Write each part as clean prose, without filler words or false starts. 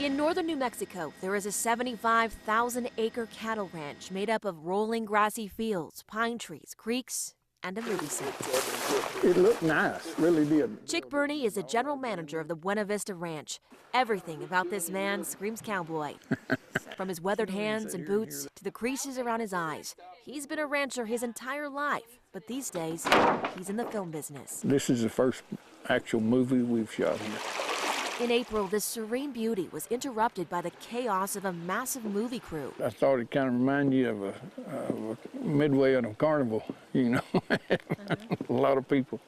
In northern New Mexico, there is a 75,000-acre cattle ranch made up of rolling grassy fields, pine trees, creeks, and a movie set. It looked nice, really did. Chick Burney is the general manager of the Buena Vista Ranch. Everything about this man screams cowboy. From his weathered hands and boots to the creases around his eyes. He's been a rancher his entire life, but these days, he's in the film business. This is the first actual movie we've shot here. In April, this serene beauty was interrupted by the chaos of a massive movie crew. I thought it kind of reminded you of a midway on a carnival, you know, a lot of people.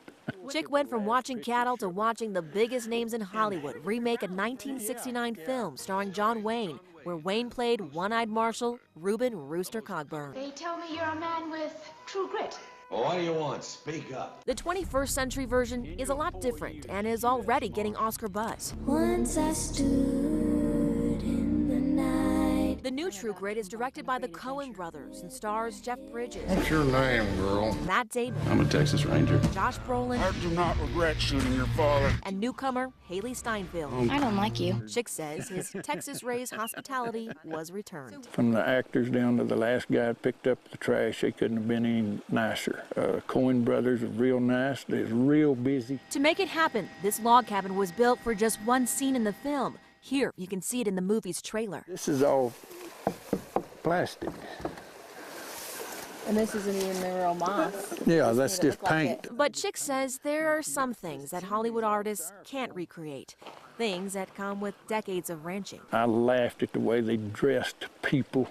Chick went from watching cattle to watching the biggest names in Hollywood remake a 1969 film starring John Wayne, where Wayne played one-eyed Marshal Reuben Rooster Cogburn. They tell me you're a man with true grit. Well, what do you want? Speak up. The 21st century version is a lot different and is already getting Oscar buzz. Once I stood in the night. The new True Grit is directed by the Coen brothers and stars Jeff Bridges. What's your name, girl? Matt Damon. I'm a Texas Ranger. Josh Brolin. I do not regret shooting your father. And newcomer Haley Steinfeld. I don't like you. Chick says his Texas-raised hospitality was returned. From the actors down to the last guy that picked up the trash, they couldn't have been any nicer. Coen brothers are real nice. They're real busy. To make it happen, this log cabin was built for just one scene in the film. Here, you can see it in the movie's trailer. This is all plastic. And this isn't even the real moss. Yeah, that's just paint. But Chick says there are some things that Hollywood artists can't recreate. Things that come with decades of ranching. I laughed at the way they dressed people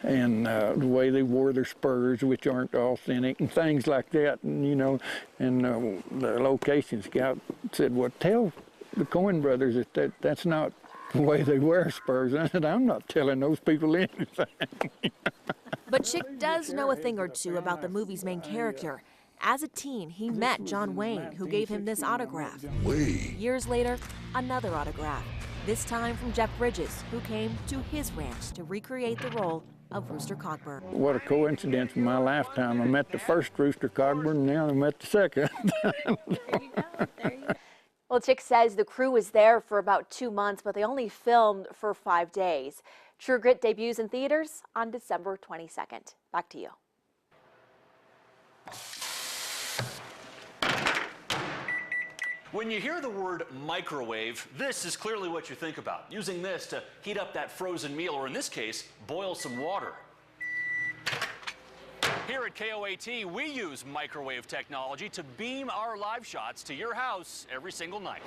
and the way they wore their spurs, which aren't authentic, and things like that. And, you know, and the location scout said, well, tell the Coen brothers that that's not the way they wear spurs. And I said, I'm not telling those people anything. But Chick does know a thing or two about the movie's main character. As a teen, he met John Wayne, who gave him this autograph. Years later, another autograph, this time from Jeff Bridges, who came to his ranch to recreate the role of Rooster Cogburn. What a coincidence in my lifetime. I met the first Rooster Cogburn, and now I met the second. There you go. There you go. Well, Chick says the crew was there for about 2 months, but they only filmed for 5 days. True Grit debuts in theaters on December 22nd. Back to you. When you hear the word microwave, this is clearly what you think about. Using this to heat up that frozen meal, or in this case, boil some water. Here at KOAT, we use microwave technology to beam our live shots to your house every single night.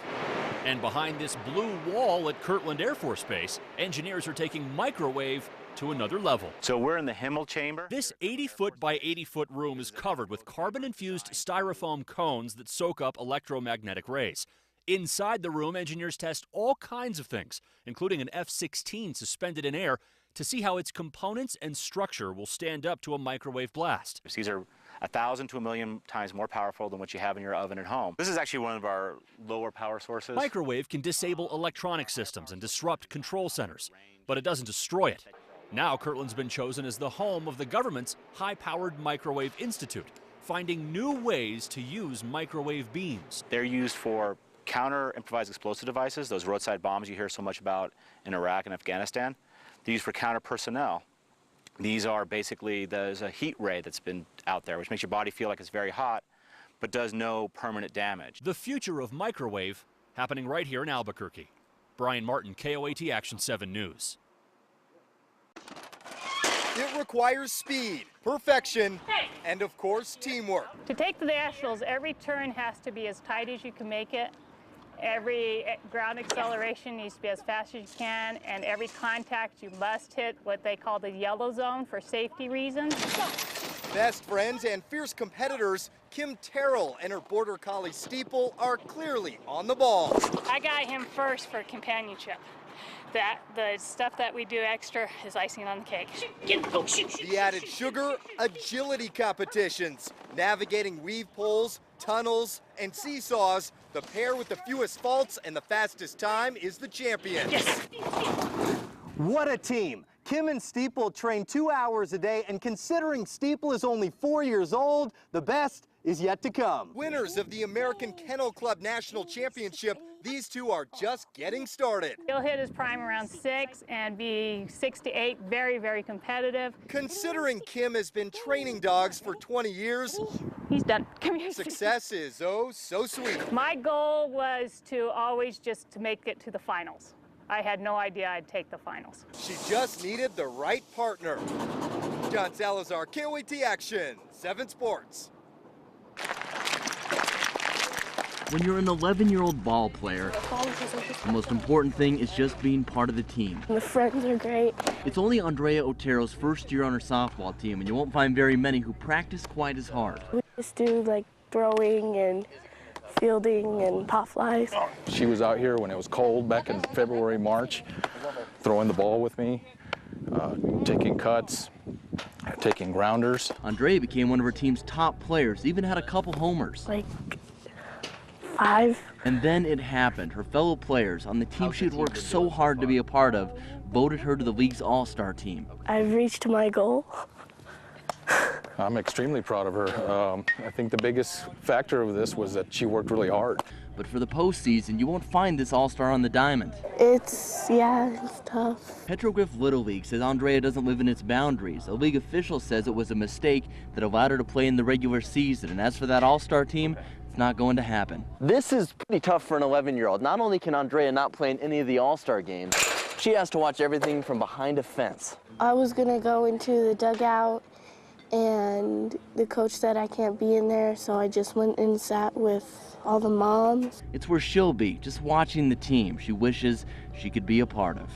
And behind this blue wall at Kirtland Air Force Base, engineers are taking microwave to another level. So we're in the Himmel chamber. This 80-foot by 80-foot room is covered with carbon-infused styrofoam cones that soak up electromagnetic rays. Inside the room, engineers test all kinds of things, including an F-16 suspended in air, to see how its components and structure will stand up to a microwave blast. These are 1,000 to 1,000,000 times more powerful than what you have in your oven at home. This is actually one of our lower power sources. Microwave can disable electronic systems and disrupt control centers, but it doesn't destroy it. Now Kirtland's been chosen as the home of the government's High-Powered Microwave Institute, finding new ways to use microwave beams. They're used for counter-improvised explosive devices, those roadside bombs you hear so much about in Iraq and Afghanistan. They're used for counter-personnel. These are basically, there's a heat ray that's been out there, which makes your body feel like it's very hot, but does no permanent damage. The future of microwave happening right here in Albuquerque. Brian Martin, KOAT Action 7 News. It requires speed, perfection, and of course, teamwork. To take the Nationals, every turn has to be as tight as you can make it. Every ground acceleration needs to be as fast as you can, and every contact you must hit what they call the yellow zone for safety reasons. Best friends and fierce competitors, Kim Terrell and her Border Collie Steeple are clearly on the ball. I got him first for companionship. The stuff that we do extra is icing on the cake. The added sugar, agility competitions, navigating weave poles, tunnels, and seesaws. The pair with the fewest faults and the fastest time is the champion. Yes. What a team. Kim and Steeple train 2 hours a day, and considering Steeple is only 4 years old, the best is yet to come. Winners of the American Kennel Club National Championship, these two are just getting started. He'll hit his prime around 6 and be 6 to 8, very, very competitive. Considering Kim has been training dogs for 20 years, He's done. Come here. success is oh so sweet. My goal was to always just to make it to the finals. I had no idea I'd take the finals. She just needed the right partner. John Salazar, KOAT Action, 7 Sports. When you're an 11-year-old ball player, the most important thing is just being part of the team. The friends are great. It's only Andrea Otero's first year on her softball team, and you won't find very many who practice quite as hard. We just do like throwing and fielding and pop flies. She was out here when it was cold back in February, March, throwing the ball with me, taking cuts, taking grounders. Andrea became one of her team's top players, even had a couple homers. Like 5. And then it happened. Her fellow players on the team she had worked so hard to be a part of voted her to the league's all-star team. I've reached my goal. I'm extremely proud of her. I think the biggest factor of this was that she worked really hard. But for the postseason, you won't find this all-star on the diamond. It's tough. Petroglyph Little League says Andrea doesn't live in its boundaries. A league official says it was a mistake that allowed her to play in the regular season. And as for that all-star team, it's not going to happen. This is pretty tough for an 11-year-old. Not only can Andrea not play in any of the all-star games, she has to watch everything from behind a fence. I was gonna go into the dugout and the coach said I can't be in there, so I just went and sat with all the moms. It's where she'll be, just watching the team she wishes she could be a part of.